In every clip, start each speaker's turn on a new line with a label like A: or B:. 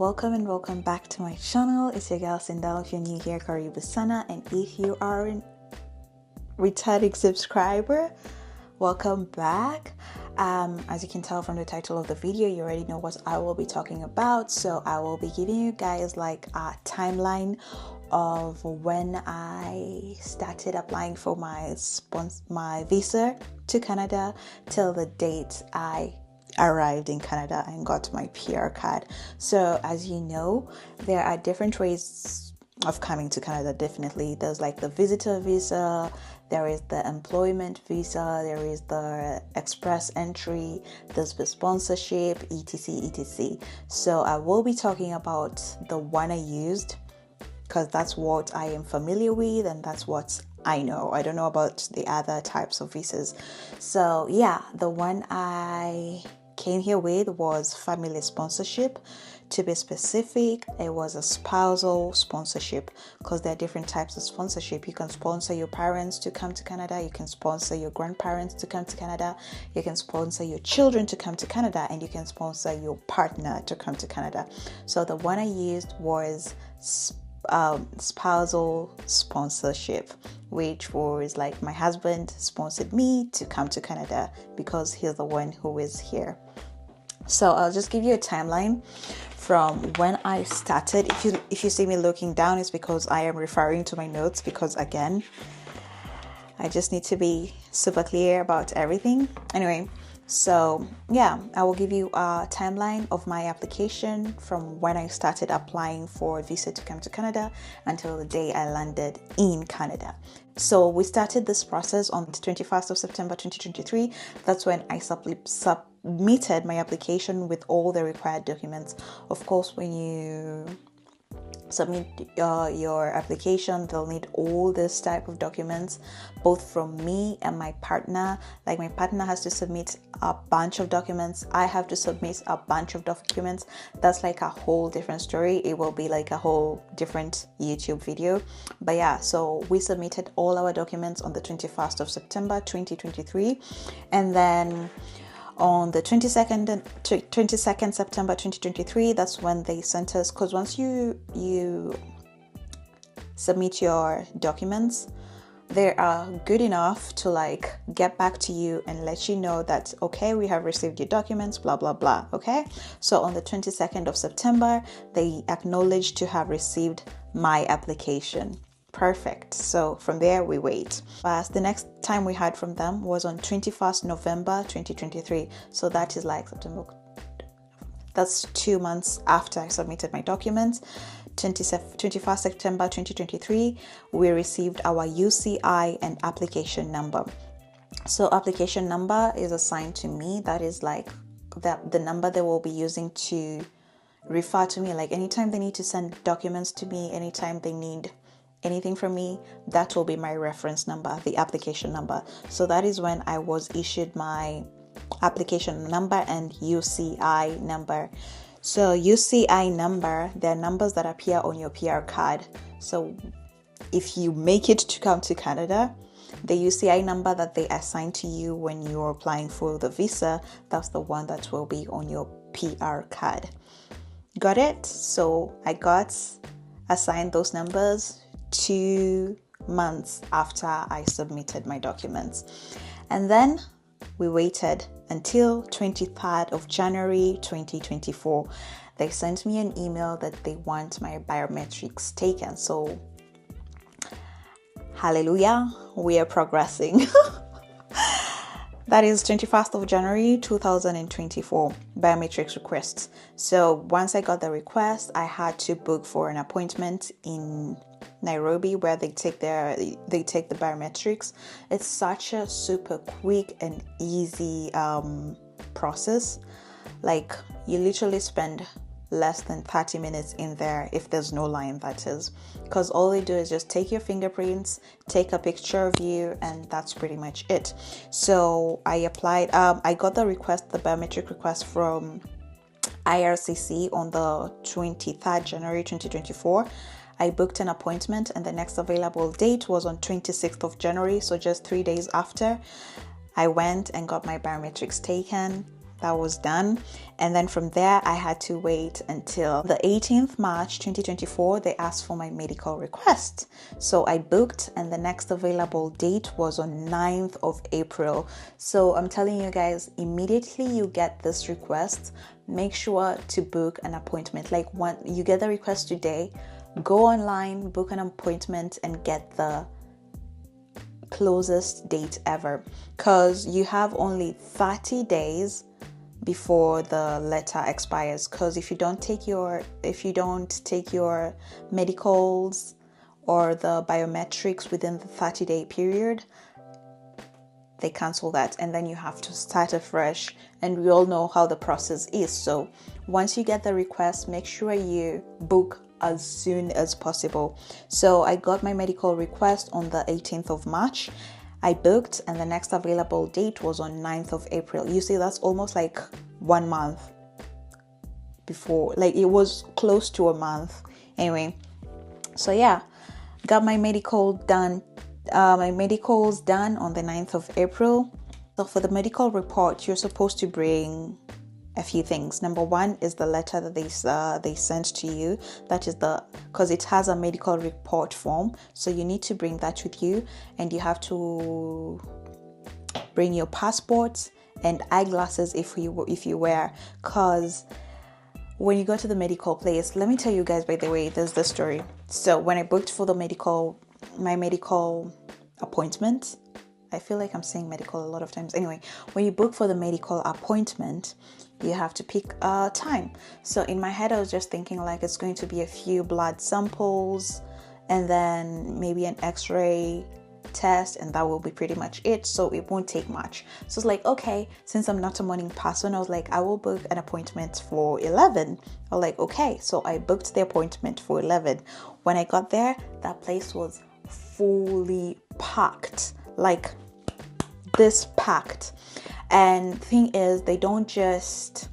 A: welcome and welcome back to my channel. It's your girl Sindel. If you're new here, karibu sana, and if you are a returning subscriber, welcome back. As you can tell from the title of the video, you already know what I will be talking about. So I will be giving you guys like a timeline of when I started applying for my visa to Canada till the date I arrived in Canada and got my PR card. So as you know, there are different ways of coming to Canada. Definitely there's like the visitor visa, there is the employment visa, there is the express entry, there's the sponsorship, etc. So I will be talking about the one I used because that's what I am familiar with and that's what I know. I don't know about the other types of visas. So yeah, the one I came here with was family sponsorship. To be specific, it was a spousal sponsorship because there are different types of sponsorship. You can sponsor your parents to come to Canada, you can sponsor your grandparents to come to Canada, you can sponsor your children to come to Canada, and you can sponsor your partner to come to Canada. So the one I used was spousal sponsorship, which was like my husband sponsored me to come to Canada because he's the one who is here. So I'll just give you a timeline from when I started. If you see me looking down, it's because I am referring to my notes, because again, I just need to be super clear about everything. Anyway, so yeah, I will give you a timeline of my application from when I started applying for a visa to come to Canada until the day I landed in Canada. So we started this process on the 21st of September 2023. That's when I submitted my application with all the required documents. Of course, when you submit your application, they'll need all this type of documents, both from me and my partner. Like my partner has to submit a bunch of documents, I have to submit a bunch of documents. That's like a whole different story. It will be like a whole different YouTube video. But yeah, so we submitted all our documents on the 21st of September 2023, and then on the 22nd September 2023, that's when they sent us, because once you submit your documents, they are good enough to like get back to you and let you know that, okay, we have received your documents, blah blah blah. Okay, so on the 22nd of September, they acknowledged to have received my application. Perfect. So from there we wait. But the next time we heard from them was on 21st November 2023. So that is like September. That's 2 months after I submitted my documents. 21st September 2023, we received our UCI and application number. So application number is assigned to me. That is like the number they will be using to refer to me. Like anytime they need to send documents to me, anytime they need anything from me, that will be my reference number, the application number. So that is when I was issued my application number and UCI number. So UCI number, they're numbers that appear on your PR card. So if you make it to come to Canada, the UCI number that they assign to you when you're applying for the visa, that's the one that will be on your PR card. Got it? So I got assigned those numbers 2 months after I submitted my documents. And then we waited until 23rd of January 2024. They sent me an email that they want my biometrics taken. So hallelujah, we are progressing. That is 21st of January 2024, biometrics requests. So once I got the request, I had to book for an appointment in Nairobi where they take the biometrics. It's such a super quick and easy process. Like you literally spend less than 30 minutes in there if there's no line, that is, because all they do is just take your fingerprints, take a picture of you, and that's pretty much it. So I applied, I got the biometric request from IRCC on the 23rd January 2024. I booked an appointment and the next available date was on 26th of January, so just 3 days after. I went and got my biometrics taken. that was done. And then from there, I had to wait until the 18th March 2024. They asked for my medical request. So I booked, and the next available date was on 9th of April. So I'm telling you guys, immediately you get this request, make sure to book an appointment. Like, when you get the request today, go online, book an appointment, and get the closest date ever, because you have only 30 days before the letter expires. Because if you don't take your medicals or the biometrics within the 30-day period, they cancel that, and then you have to start afresh. And we all know how the process is. So once you get the request, make sure you book as soon as possible. So I got my medical request on the 18th of March. I booked, and the next available date was on 9th of April. You see, that's almost like 1 month before, like it was close to a month. Anyway, so yeah, got my medical done. My medical's done on the 9th of April. So for the medical report, you're supposed to bring a few things. Number one is the letter that they sent to you. That is because it has a medical report form, so you need to bring that with you, and you have to bring your passport and eyeglasses if you wear. Because when you go to the medical place, let me tell you guys, by the way, there's this story. So when I booked for my medical appointment, I feel like I'm saying medical a lot of times. Anyway, when you book for the medical appointment, you have to pick a time. So in my head, I was just thinking like it's going to be a few blood samples and then maybe an x-ray test, and that will be pretty much it. So it won't take much. So it's like, okay, since I'm not a morning person, I was like, I will book an appointment for 11. I was like, okay. So I booked the appointment for 11. When I got there, that place was fully packed. Like this packed. And the thing is, they don't just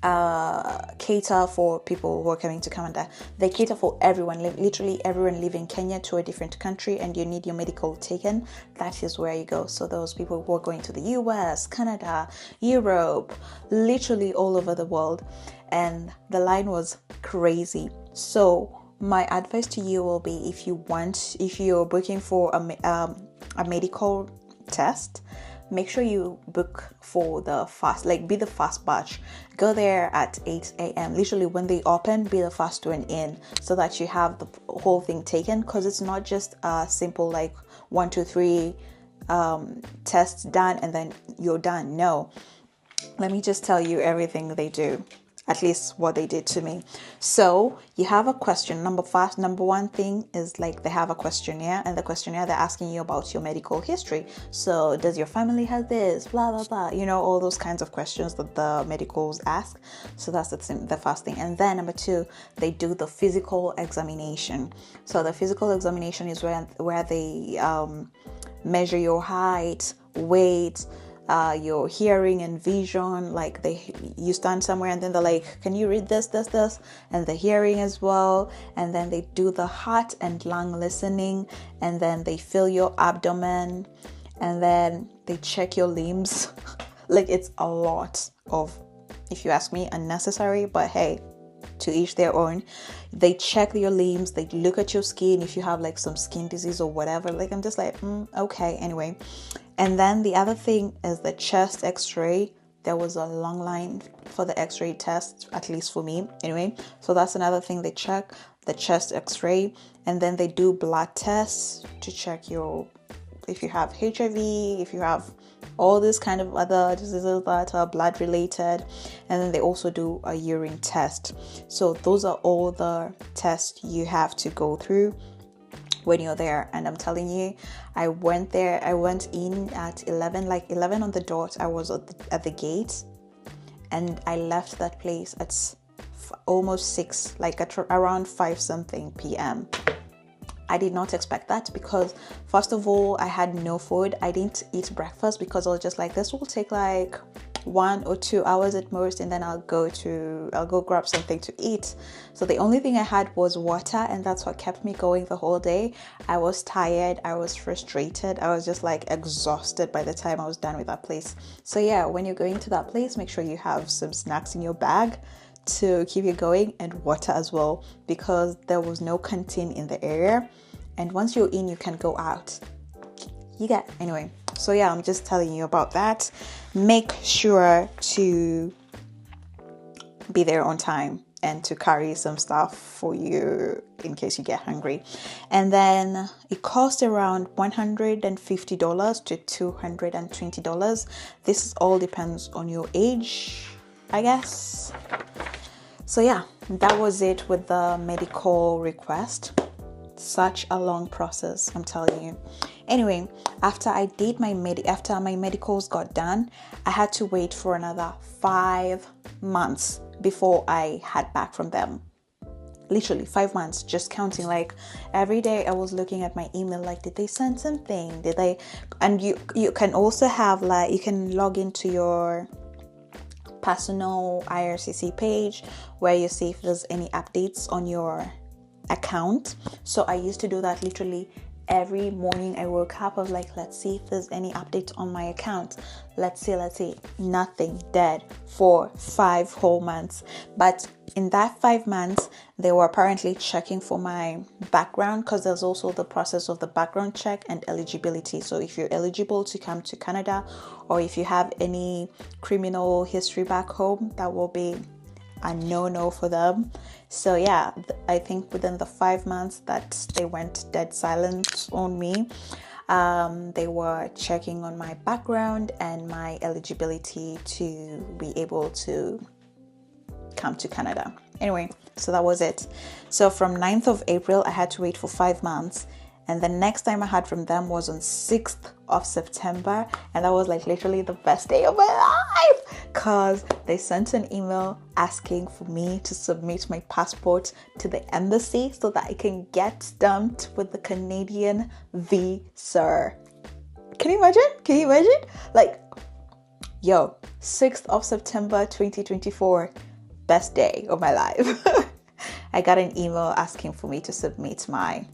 A: cater for people who are coming to Canada. They cater for everyone, literally everyone living in Kenya to a different country, and you need your medical taken. That is where you go. So those people who are going to the US, Canada, Europe, literally all over the world. And the line was crazy. So my advice to you will be, if you're booking for a medical test, make sure you book for the fast, like be the fast batch. Go there at 8 a.m. Literally when they open, be the first one in, so that you have the whole thing taken. Because it's not just a simple like 1, 2, 3 tests done and then you're done. No, let me just tell you everything they do. At least what they did to me. So you have a question. Number one thing is like they have a questionnaire, and the questionnaire they're asking you about your medical history. So does your family have this? Blah blah blah. You know, all those kinds of questions that the medicals ask. So that's the first thing. And then number two, they do the physical examination. So the physical examination is where they measure your height, weight, your hearing and vision. Like you stand somewhere and then they're like, can you read this, and the hearing as well. And then they do the heart and lung listening, and then they feel your abdomen, and then they check your limbs. Like, it's a lot of, if you ask me, unnecessary, but hey, to each their own. They check your limbs, they look at your skin if you have like some skin disease or whatever. Like, I'm just like, okay, anyway. And then the other thing is the chest x-ray. There was a long line for the x-ray test, at least for me anyway. So that's another thing they check, the chest x-ray. And then they do blood tests to check if you have HIV, if you have all this kind of other diseases that are blood related. And then they also do a urine test. So those are all the tests you have to go through when you're there. And I'm telling you, I went in at 11 on the dot. I was at the gate, and I left that place at almost 6, like at around 5 something p.m. I did not expect that, because first of all, I had no food. I didn't eat breakfast because I was just like, this will take like 1 or 2 hours at most, and then I'll go grab something to eat. So the only thing I had was water, and that's what kept me going the whole day. I was tired, I was frustrated, I was just like exhausted by the time I was done with that place. So yeah, when you're going to that place, make sure you have some snacks in your bag to keep you going, and water as well, because there was no canteen in the area, and once you're in, you can go out. Anyway, so yeah, I'm just telling you about that. Make sure to be there on time and to carry some stuff for you in case you get hungry. And then it cost around $150 to $220. This all depends on your age, I guess. So yeah, that was it with the medical request. Such a long process, I'm telling you. Anyway, after my medicals got done, I had to wait for another 5 months before I had back from them. Literally 5 months, just counting. Like every day I was looking at my email, like, did they send something? Did they? And you can also have, like, you can log into your personal IRCC page where you see if there's any updates on your account. So I used to do that literally every morning. I woke up, I was like, let's see if there's any update on my account. Let's see. Nothing. Dead for 5 whole months. But in that 5 months, they were apparently checking for my background, because there's also the process of the background check and eligibility. So if you're eligible to come to Canada, or if you have any criminal history back home, that will be a no for them. So yeah, I think within the 5 months that they went dead silent on me, they were checking on my background and my eligibility to be able to come to Canada. Anyway, so that was it. So from 9th of April, I had to wait for 5 months. And the next time I heard from them was on 6th of September. And that was like literally the best day of my life, because they sent an email asking for me to submit my passport to the embassy so that I can get stamped with the Canadian visa. Can you imagine? Like, 6th of September 2024, best day of my life. I got an email asking for me to submit my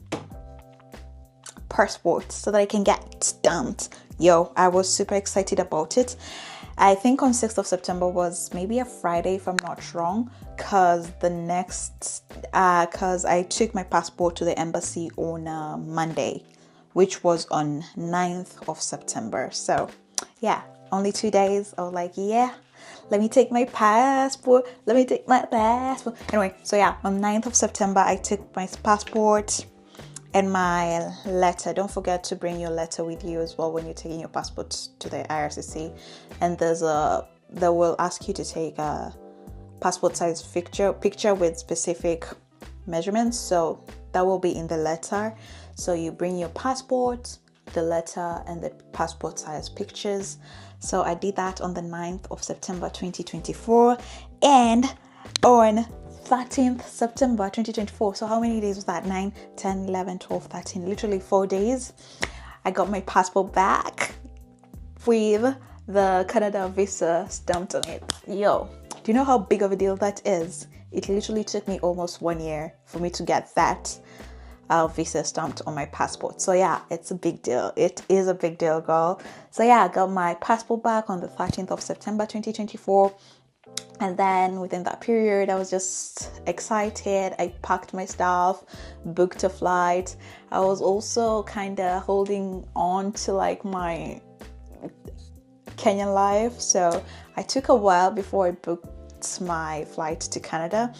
A: passport so that I can get stamped. I was super excited about it. I think on 6th of September was maybe a Friday, if I'm not wrong, because I took my passport to the embassy on Monday, which was on 9th of September. So yeah, only 2 days. I was like, yeah, let me take my passport. Anyway, so yeah, on 9th of September, I took my passport and my letter. Don't forget to bring your letter with you as well when you're taking your passport to the IRCC. And they will ask you to take a passport size picture with specific measurements. So that will be in the letter. So you bring your passport, the letter, and the passport size pictures. So I did that on the 9th of September 2024. And on 13th September 2024. So how many days was that? 9, 10, 11, 12, 13. Literally 4 days. I got my passport back with the Canada visa stamped on it. Do you know how big of a deal that is? It literally took me almost 1 year for me to get that visa stamped on my passport. So yeah, it's a big deal. It is a big deal, girl. So yeah, I got my passport back on the 13th of September 2024. And then within that period, I was just excited. I packed my stuff, booked a flight. I was also kind of holding on to like my Kenyan life. So I took a while before I booked my flight to Canada.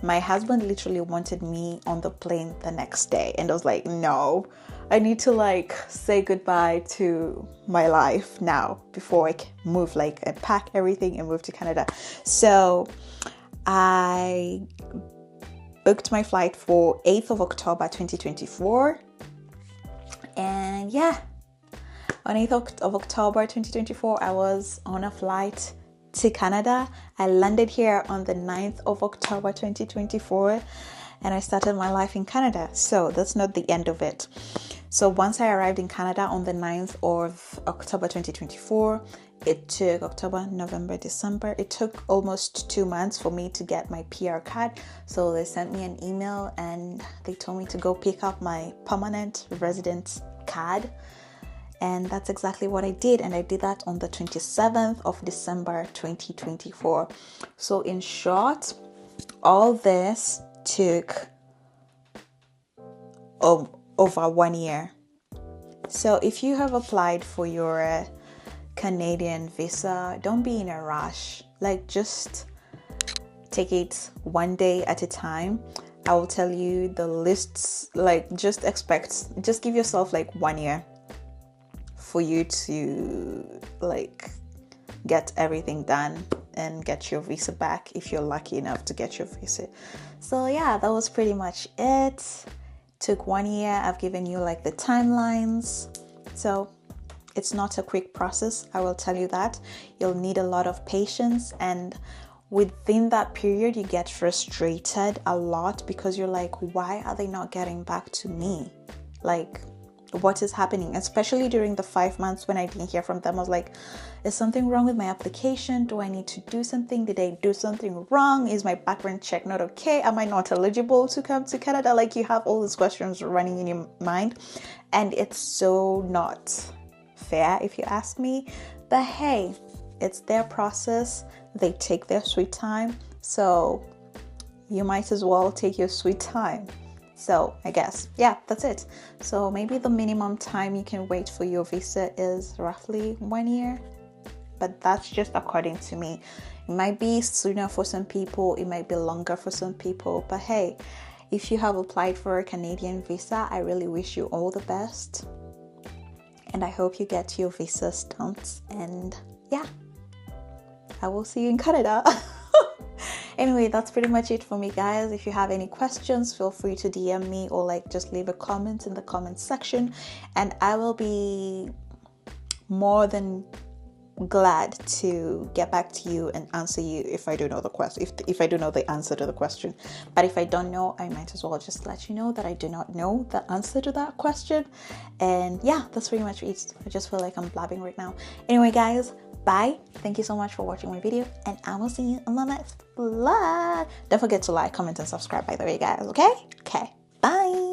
A: My husband literally wanted me on the plane the next day. And I was like, no, I need to like say goodbye to my life now before I move, like I pack everything and move to Canada. So I booked my flight for 8th of October 2024. And yeah, on 8th of October 2024, I was on a flight to Canada. I landed here on the 9th of October 2024. And I started my life in Canada. So that's not the end of it. So once I arrived in Canada on the 9th of October 2024, it took October, November, December. It took almost 2 months for me to get my PR card. So they sent me an email and they told me to go pick up my permanent resident card. And that's exactly what I did. And I did that on the 27th of December 2024. So in short, all this took over 1 year. So if you have applied for your Canadian visa, don't be in a rush. Like, just take it one day at a time. I will tell you the lists, like just give yourself like 1 year for you to like get everything done and get your visa back if you're lucky enough to get your visa. So yeah, that was pretty much it. Took 1 year. I've given you like the timelines. So it's not a quick process, I will tell you that. You'll need a lot of patience, and within that period you get frustrated a lot because you're like, why are they not getting back to me? Like, what is happening? Especially during the 5 months when I didn't hear from them. I was like, is something wrong with my application? Do I need to do something? Did I do something wrong? Is my background check not okay? Am I not eligible to come to Canada? Like, you have all these questions running in your mind, and it's so not fair if you ask me. But hey, it's their process. They take their sweet time, so you might as well take your sweet time. So I guess, yeah, that's it. So maybe the minimum time you can wait for your visa is roughly 1 year, but that's just according to me. It might be sooner for some people, it might be longer for some people, but hey, if you have applied for a Canadian visa, I really wish you all the best. And I hope you get your visa stamped. And yeah, I will see you in Canada. Anyway, that's pretty much it for me, guys. If you have any questions, feel free to DM me or like just leave a comment in the comment section, and I will be more than glad to get back to you and answer you if I do know the question, if I do know the answer to the question. But if I don't know, I might as well just let you know that I do not know the answer to that question. And yeah, that's pretty much it. I just feel like I'm blabbing right now. Anyway, guys, bye. Thank you so much for watching my video, and I will see you in the next vlog. Don't forget to like, comment, and subscribe, by the way, guys. Okay, bye.